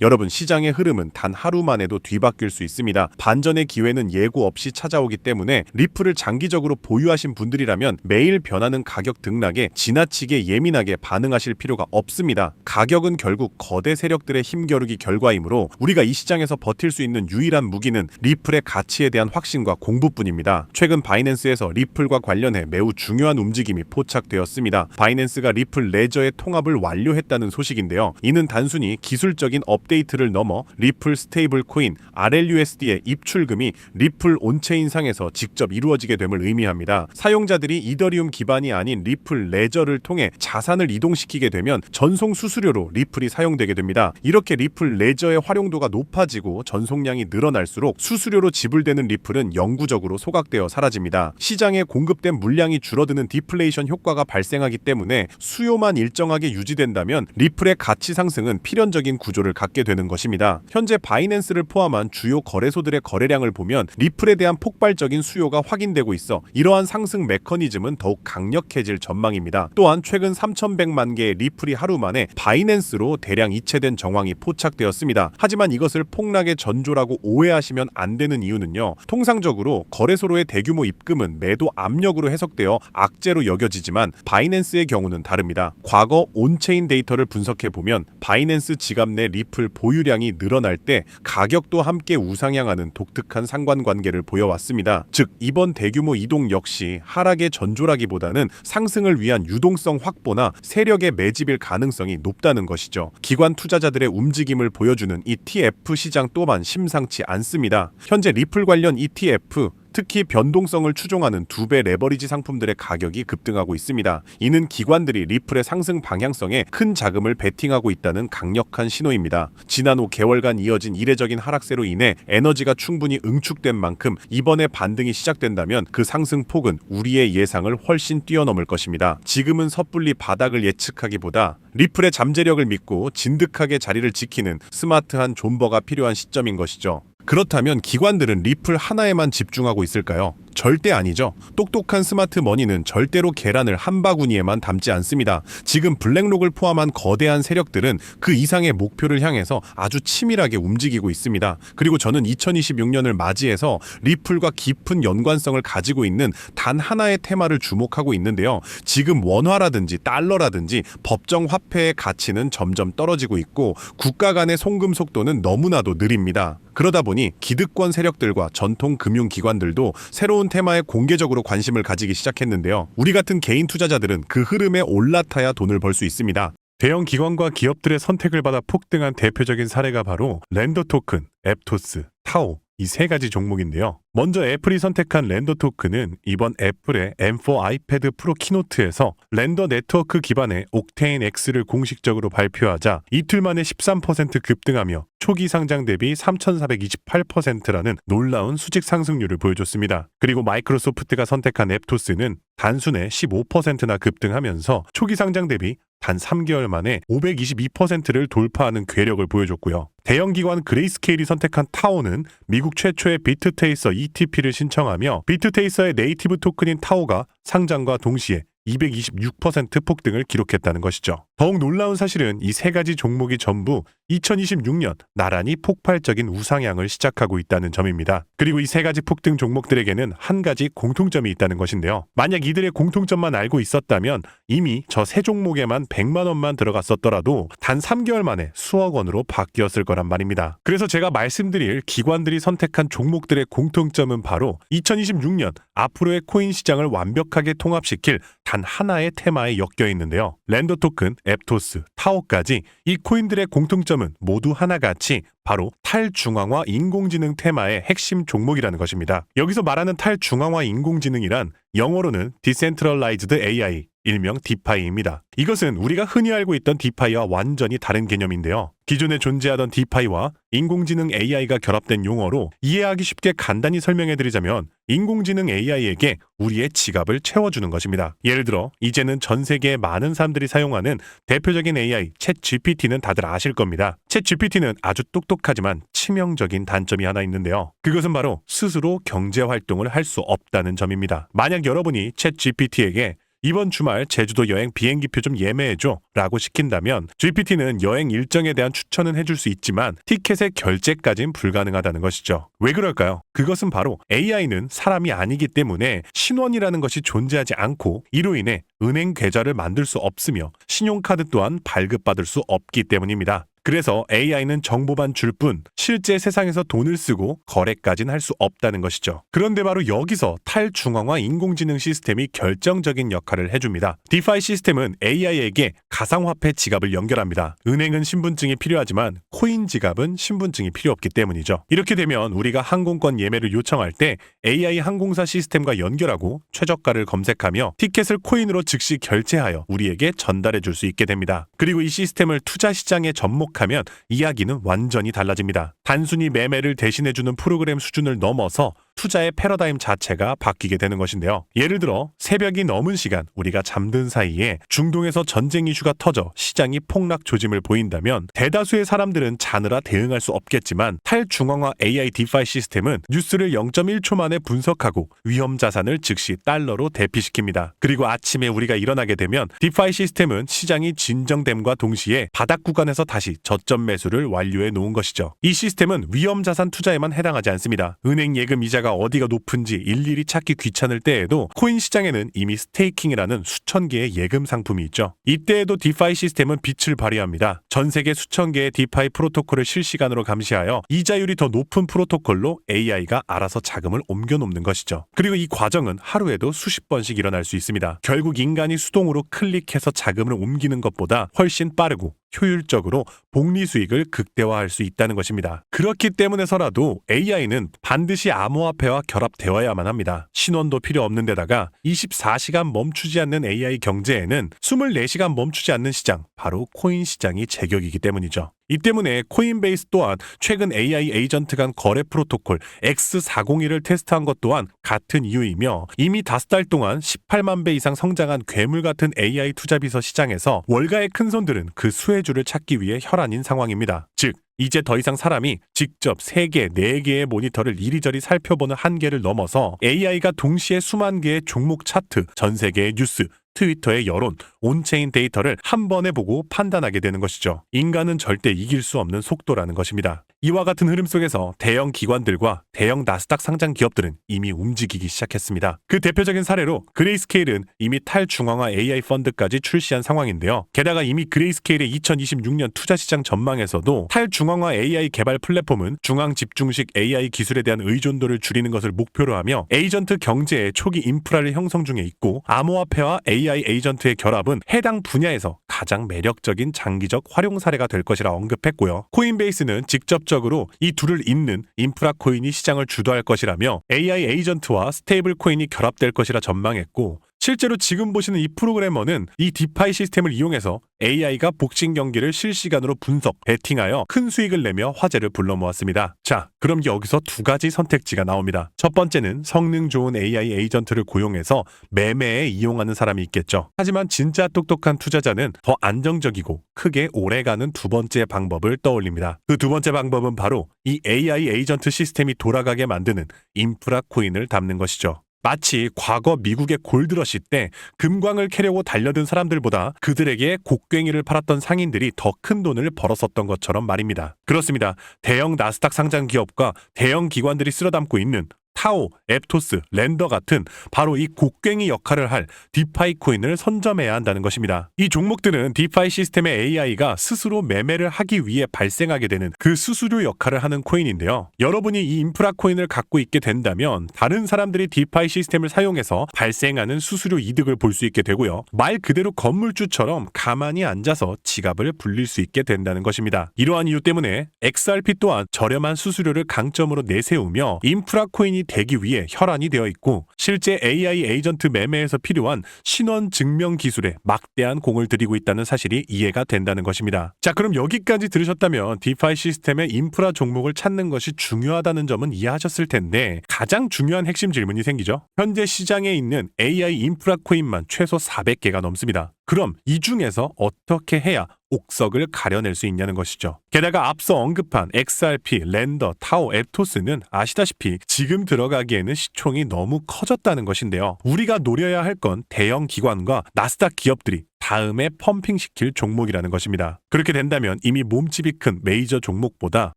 여러분, 시장의 흐름은 단 하루만 해도 뒤바뀔 수 있습니다. 반전의 기회는 예고 없이 찾아오기 때문에 리플을 장기적으로 보유하신 분들이라면 매일 변하는 가격 등락에 지나치게 예민하게 반응하실 필요가 없습니다. 가격은 결국 거대 세력들의 힘겨루기 결과이므로 우리가 이 시장에서 버틸 수 있는 유일한 무기는 리플의 가치에 대한 확신과 공부뿐입니다. 최근 바이낸스에서 리플과 관련해 매우 중요한 움직임이 포착되었습니다. 바이낸스가 리플 레저의 통합을 완료했다는 소식인데요. 이는 단순히 기술적인 업데이트를 넘어 리플 스테이블 코인 RLUSD의 입출금이 리플 온체인상에서 직접 이루어지게 됨을 의미합니다. 사용자들이 이더리움 기반이 아닌 리플 레저를 통해 자산을 이동시키게 되면 전송 수수료로 리플이 사용되게 됩니다. 이렇게 리플 레저의 활용도가 높아지고 전송량이 늘어날수록 수수료로 지불되는 리플은 영구적으로 소각되어 사라집니다. 시장에 공급된 물량이 줄어드는 디플레이션 효과가 발생하기 때문에 수요만 일정하게 유지된다면 리플의 가치 상승은 필연적인 구조를 갖게 되는 것입니다. 현재 바이낸스를 포함한 주요 거래소들의 거래량을 보면 리플에 대한 폭발적인 수요가 확인되고 있어 이러한 상승 메커니즘은 더욱 강력해질 전망입니다. 또한 최근 3,100만 개의 리플이 하루 만에 바이낸스로 대량 이체된 정황이 포착되었습니다. 하지만 이것을 폭락의 전조라고 오해하시면 안 되는 이유는요. 통상적으로 거래소로의 대규모 입금은 매도 압력으로 해석되어 악재로 여겨지지만 바이낸스의 경우는 다릅니다. 과거 온체인 데이터를 분석해보면 바이낸스 지갑 내 리플 보유량이 늘어날 때 가격도 함께 우상향하는 독특한 상관관계를 보여왔습니다. 즉 이번 대규모 이동 역시 하락의 전조라기보다는 상승을 위한 유동성 확보나 세력의 매집일 가능성이 높다는 것이죠. 기관 투자자들의 움직임을 보여주는 ETF 시장 또한 심상치 않습니다. 현재 리플 관련 ETF, 특히 변동성을 추종하는 2배 레버리지 상품들의 가격이 급등하고 있습니다. 이는 기관들이 리플의 상승 방향성에 큰 자금을 베팅하고 있다는 강력한 신호입니다. 지난 후 개월간 이어진 이례적인 하락세로 인해 에너지가 충분히 응축된 만큼 이번에 반등이 시작된다면 그 상승폭은 우리의 예상을 훨씬 뛰어넘을 것입니다. 지금은 섣불리 바닥을 예측하기보다 리플의 잠재력을 믿고 진득하게 자리를 지키는 스마트한 존버가 필요한 시점인 것이죠. 그렇다면 기관들은 리플 하나에만 집중하고 있을까요? 절대 아니죠. 똑똑한 스마트 머니는 절대로 계란을 한 바구니에만 담지 않습니다. 지금 블랙록을 포함한 거대한 세력들은 그 이상의 목표를 향해서 아주 치밀하게 움직이고 있습니다. 그리고 저는 2026년을 맞이해서 리플과 깊은 연관성을 가지고 있는 단 하나의 테마를 주목하고 있는데요. 지금 원화라든지 달러라든지 법정 화폐의 가치는 점점 떨어지고 있고 국가 간의 송금 속도는 너무나도 느립니다. 그러다 보니 기득권 세력들과 전통 금융기관들도 새로운 테마에 공개적으로 관심을 가지기 시작했는데요. 우리 같은 개인 투자자들은 그 흐름에 올라타야 돈을 벌 수 있습니다. 대형 기관과 기업들의 선택을 받아 폭등한 대표적인 사례가 바로 랜더 토큰, 앱토스, 타오, 이 세 가지 종목인데요. 먼저 애플이 선택한 랜더 토큰은 이번 애플의 M4 아이패드 프로 키노트에서 랜더 네트워크 기반의 옥테인 X를 공식적으로 발표하자 이틀 만에 13% 급등하며 초기 상장 대비 3,428%라는 놀라운 수직 상승률을 보여줬습니다. 그리고 마이크로소프트가 선택한 앱토스는 단순에 15%나 급등하면서 초기 상장 대비 단 3개월 만에 522%를 돌파하는 괴력을 보여줬고요. 대형 기관 그레이스케일이 선택한 타오는 미국 최초의 비트테이서 ETP를 신청하며 비트테이서의 네이티브 토큰인 타오가 상장과 동시에 226% 폭등을 기록했다는 것이죠. 더욱 놀라운 사실은 이 세 가지 종목이 전부 2026년 나란히 폭발적인 우상향을 시작하고 있다는 점입니다. 그리고 이 세 가지 폭등 종목들에게는 한 가지 공통점이 있다는 것인데요. 만약 이들의 공통점만 알고 있었다면 이미 저 세 종목에만 100만 원만 들어갔었더라도 단 3개월 만에 수억 원으로 바뀌었을 거란 말입니다. 그래서 제가 말씀드릴 기관들이 선택한 종목들의 공통점은 바로 2026년 앞으로의 코인 시장을 완벽하게 통합시킬 단 하나의 테마에 엮여 있는데요. 랜더 토큰, 앱토스, 타오까지 이 코인들의 공통점은 모두 하나같이 바로 탈중앙화 인공지능 테마의 핵심 종목이라는 것입니다. 여기서 말하는 탈중앙화 인공지능이란 영어로는 Decentralized AI, 일명 디파이입니다. 이것은 우리가 흔히 알고 있던 디파이와 완전히 다른 개념인데요. 기존에 존재하던 디파이와 인공지능 AI가 결합된 용어로 이해하기 쉽게 간단히 설명해드리자면 인공지능 AI에게 우리의 지갑을 채워주는 것입니다. 예를 들어 이제는 전 세계의 많은 사람들이 사용하는 대표적인 AI 챗GPT는 다들 아실 겁니다. 챗GPT는 아주 똑똑하지만 치명적인 단점이 하나 있는데요. 그것은 바로 스스로 경제 활동을 할 수 없다는 점입니다. 만약 여러분이 챗GPT에게 이번 주말 제주도 여행 비행기표 좀 예매해줘 라고 시킨다면 GPT는 여행 일정에 대한 추천은 해줄 수 있지만 티켓의 결제까진 불가능하다는 것이죠. 왜 그럴까요? 그것은 바로 AI는 사람이 아니기 때문에 신원이라는 것이 존재하지 않고 이로 인해 은행 계좌를 만들 수 없으며 신용카드 또한 발급받을 수 없기 때문입니다. 그래서 AI는 정보만 줄 뿐 실제 세상에서 돈을 쓰고 거래까진 할 수 없다는 것이죠. 그런데 바로 여기서 탈중앙화 인공지능 시스템이 결정적인 역할을 해줍니다. 디파이 시스템은 AI에게 가상화폐 지갑을 연결합니다. 은행은 신분증이 필요하지만 코인 지갑은 신분증이 필요 없기 때문이죠. 이렇게 되면 우리가 항공권 예매를 요청할 때 AI 항공사 시스템과 연결하고 최저가를 검색하며 티켓을 코인으로 즉시 결제하여 우리에게 전달해 줄 수 있게 됩니다. 그리고 이 시스템을 투자 시장에 접목하면 이야기는 완전히 달라집니다. 단순히 매매를 대신해주는 프로그램 수준을 넘어서 투자의 패러다임 자체가 바뀌게 되는 것인데요. 예를 들어 새벽이 넘은 시간 우리가 잠든 사이에 중동에서 전쟁 이슈가 터져 시장이 폭락 조짐을 보인다면 대다수의 사람들은 자느라 대응할 수 없겠지만 탈중앙화 AI 디파이 시스템은 뉴스를 0.1초 만에 분석하고 위험 자산을 즉시 달러로 대피시킵니다. 그리고 아침에 우리가 일어나게 되면 디파이 시스템은 시장이 진정됨과 동시에 바닥 구간에서 다시 저점 매수를 완료해 놓은 것이죠. 이 시스템은 위험 자산 투자에만 해당하지 않습니다. 은행 예금 이자가 어디가 높은지 일일이 찾기 귀찮을 때에도 코인 시장에는 이미 스테이킹이라는 수천 개의 예금 상품이 있죠. 이때에도 디파이 시스템은 빛을 발휘합니다. 전 세계 수천 개의 디파이 프로토콜을 실시간으로 감시하여 이자율이 더 높은 프로토콜로 AI가 알아서 자금을 옮겨 놓는 것이죠. 그리고 이 과정은 하루에도 수십 번씩 일어날 수 있습니다. 결국 인간이 수동으로 클릭해서 자금을 옮기는 것보다 훨씬 빠르고 효율적으로 복리 수익을 극대화할 수 있다는 것입니다. 그렇기 때문에서라도 AI는 반드시 암호화폐와 결합되어야만 합니다. 신원도 필요 없는 데다가 24시간 멈추지 않는 AI 경제에는 24시간 멈추지 않는 시장, 바로 코인 시장이 제격이기 때문이죠. 이 때문에 코인베이스 또한 최근 AI 에이전트 간 거래 프로토콜 X401을 테스트한 것 또한 같은 이유이며 이미 5달 동안 18만 배 이상 성장한 괴물 같은 AI 투자 비서 시장에서 월가의 큰손들은 그 수혜주를 찾기 위해 혈안인 상황입니다. 즉 이제 더 이상 사람이 직접 3개, 4개의 모니터를 이리저리 살펴보는 한계를 넘어서 AI가 동시에 수만 개의 종목 차트, 전 세계의 뉴스, 트위터의 여론, 온체인 데이터를 한 번에 보고 판단하게 되는 것이죠. 인간은 절대 이길 수 없는 속도라는 것입니다. 이와 같은 흐름 속에서 대형 기관들과 대형 나스닥 상장 기업들은 이미 움직이기 시작했습니다. 그 대표적인 사례로 그레이스케일은 이미 탈중앙화 AI 펀드까지 출시한 상황인데요. 게다가 이미 그레이스케일의 2026년 투자시장 전망에서도 탈중앙화 AI 개발 플랫폼은 중앙 집중식 AI 기술에 대한 의존도를 줄이는 것을 목표로 하며 에이전트 경제의 초기 인프라를 형성 중에 있고 암호화폐와 AI 에이전트의 결합은 해당 분야에서 가장 매력적인 장기적 활용 사례가 될 것이라 언급했고요. 코인베이스는 직접적으로 이 둘을 잇는 인프라 코인이 시장을 주도할 것이라며 AI 에이전트와 스테이블 코인이 결합될 것이라 전망했고 실제로 지금 보시는 이 프로그래머는 이 디파이 시스템을 이용해서 AI가 복싱 경기를 실시간으로 분석, 베팅하여 큰 수익을 내며 화제를 불러 모았습니다. 자, 그럼 여기서 2가지 선택지가 나옵니다. 첫 번째는 성능 좋은 AI 에이전트를 고용해서 매매에 이용하는 사람이 있겠죠. 하지만 진짜 똑똑한 투자자는 더 안정적이고 크게 오래가는 두 번째 방법을 떠올립니다. 그 두 번째 방법은 바로 이 AI 에이전트 시스템이 돌아가게 만드는 인프라 코인을 담는 것이죠. 마치 과거 미국의 골드러시 때 금광을 캐려고 달려든 사람들보다 그들에게 곡괭이를 팔았던 상인들이 더 큰 돈을 벌었었던 것처럼 말입니다. 그렇습니다. 대형 나스닥 상장 기업과 대형 기관들이 쓸어담고 있는 타오, 앱토스, 랜더 같은 바로 이 곡괭이 역할을 할 디파이 코인을 선점해야 한다는 것입니다. 이 종목들은 디파이 시스템의 AI가 스스로 매매를 하기 위해 발생하게 되는 그 수수료 역할을 하는 코인인데요. 여러분이 이 인프라 코인을 갖고 있게 된다면 다른 사람들이 디파이 시스템을 사용해서 발생하는 수수료 이득을 볼 수 있게 되고요. 말 그대로 건물주처럼 가만히 앉아서 지갑을 불릴 수 있게 된다는 것입니다. 이러한 이유 때문에 XRP 또한 저렴한 수수료를 강점으로 내세우며 인프라 코인이 되기 위해 혈안이 되어 있고 실제 AI 에이전트 매매에서 필요한 신원 증명 기술에 막대한 공을 들이고 있다는 사실이 이해가 된다는 것입니다. 자, 그럼 여기까지 들으셨다면 디파이 시스템의 인프라 종목을 찾는 것이 중요하다는 점은 이해하셨을 텐데 가장 중요한 핵심 질문이 생기죠. 현재 시장에 있는 AI 인프라 코인만 최소 400개가 넘습니다. 그럼 이 중에서 어떻게 해야 옥석을 가려낼 수 있냐는 것이죠. 게다가 앞서 언급한 XRP, 랜더, 타오, 앱토스는 아시다시피 지금 들어가기에는 시총이 너무 커졌다는 것인데요. 우리가 노려야 할 건 대형 기관과 나스닥 기업들이 다음에 펌핑시킬 종목이라는 것입니다. 그렇게 된다면 이미 몸집이 큰 메이저 종목보다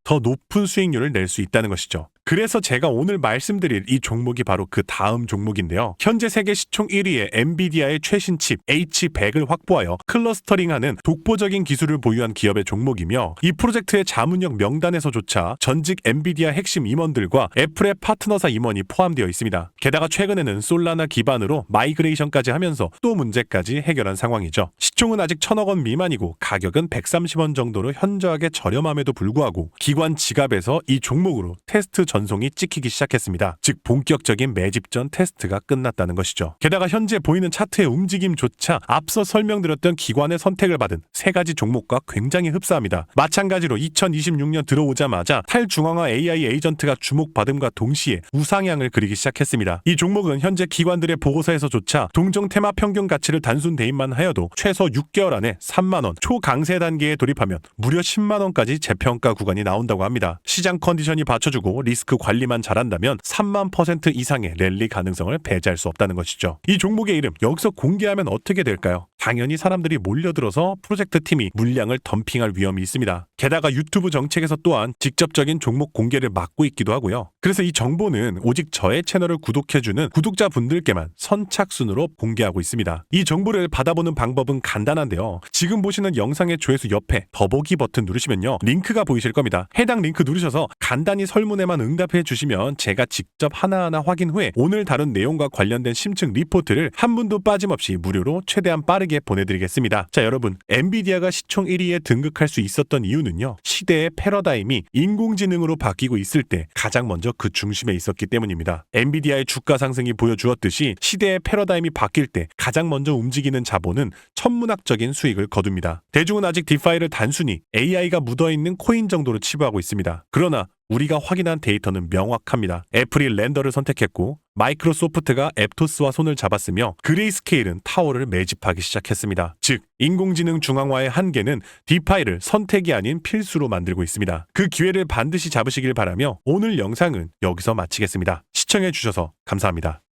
더 높은 수익률을 낼 수 있다는 것이죠. 그래서 제가 오늘 말씀드릴 이 종목이 바로 그 다음 종목인데요. 현재 세계 시총 1위의 엔비디아의 최신 칩 H100을 확보하여 클러스터링하는 독보적인 기술을 보유한 기업의 종목이며, 이 프로젝트의 자문력 명단에서조차 전직 엔비디아 핵심 임원들과 애플의 파트너사 임원이 포함되어 있습니다. 게다가 최근에는 솔라나 기반으로 마이그레이션까지 하면서 또 문제까지 해결한 상황이죠. 시총은 아직 1,000억 원 미만이고 가격은 130원 정도로 현저하게 저렴함에도 불구하고 기관 지갑에서 이 종목으로 테스트 전송이 찍히기 시작했습니다. 즉 본격적인 매집전 테스트가 끝났다는 것이죠. 게다가 현재 보이는 차트의 움직임조차 앞서 설명드렸던 기관의 선택을 받은 세 가지 종목과 굉장히 흡사합니다. 마찬가지로 2026년 들어오자마자 탈중앙화 AI 에이전트가 주목받음과 동시에 우상향을 그리기 시작했습니다. 이 종목은 현재 기관들의 보고서에서조차 동종 테마 평균 가치를 단순 대입만 하여도 최소 6개월 안에 3만원, 초강세 단계에 돌입하면 무려 10만원까지 재평가 구간이 나온다고 합니다. 시장 컨디션이 받쳐주고 리스크 관리만 잘한다면 3만% 이상의 랠리 가능성을 배제할 수 없다는 것이죠. 이 종목의 이름 여기서 공개하면 어떻게 될까요? 당연히 사람들이 몰려들어서 프로젝트 팀이 물량을 덤핑할 위험이 있습니다. 게다가 유튜브 정책에서 또한 직접적인 종목 공개를 막고 있기도 하고요. 그래서 이 정보는 오직 저의 채널을 구독해주는 구독자분들께만 선착순으로 공개하고 있습니다. 이 정보를 받아보는 방법은 간단한데요. 지금 보시는 영상의 조회수 옆에 더보기 버튼 누르시면요, 링크가 보이실 겁니다. 해당 링크 누르셔서 간단히 설문에만 응답해 주시면 제가 직접 하나하나 확인 후에 오늘 다룬 내용과 관련된 심층 리포트를 한 분도 빠짐없이 무료로 최대한 빠르게 보내드리겠습니다. 자, 여러분, 엔비디아가 시총 1위에 등극할 수 있었던 이유는요, 시대의 패러다임이 인공지능으로 바뀌고 있을 때 가장 먼저 그 중심에 있었기 때문입니다. 엔비디아의 주가 상승이 보여주었듯이 시대의 패러다임이 바뀔 때 가장 먼저 움직이는 자본은 천문학적인 수익을 거둡니다. 대중은 아직 디파이를 단순히 AI가 묻어있는 코인 정도로 치부하고 있습니다. 그러나 우리가 확인한 데이터는 명확합니다. 애플이 랜더를 선택했고 마이크로소프트가 앱토스와 손을 잡았으며 그레이스케일은 타워를 매집하기 시작했습니다. 즉, 인공지능 중앙화의 한계는 디파이를 선택이 아닌 필수로 만들고 있습니다. 그 기회를 반드시 잡으시길 바라며 오늘 영상은 여기서 마치겠습니다. 시청해주셔서 감사합니다.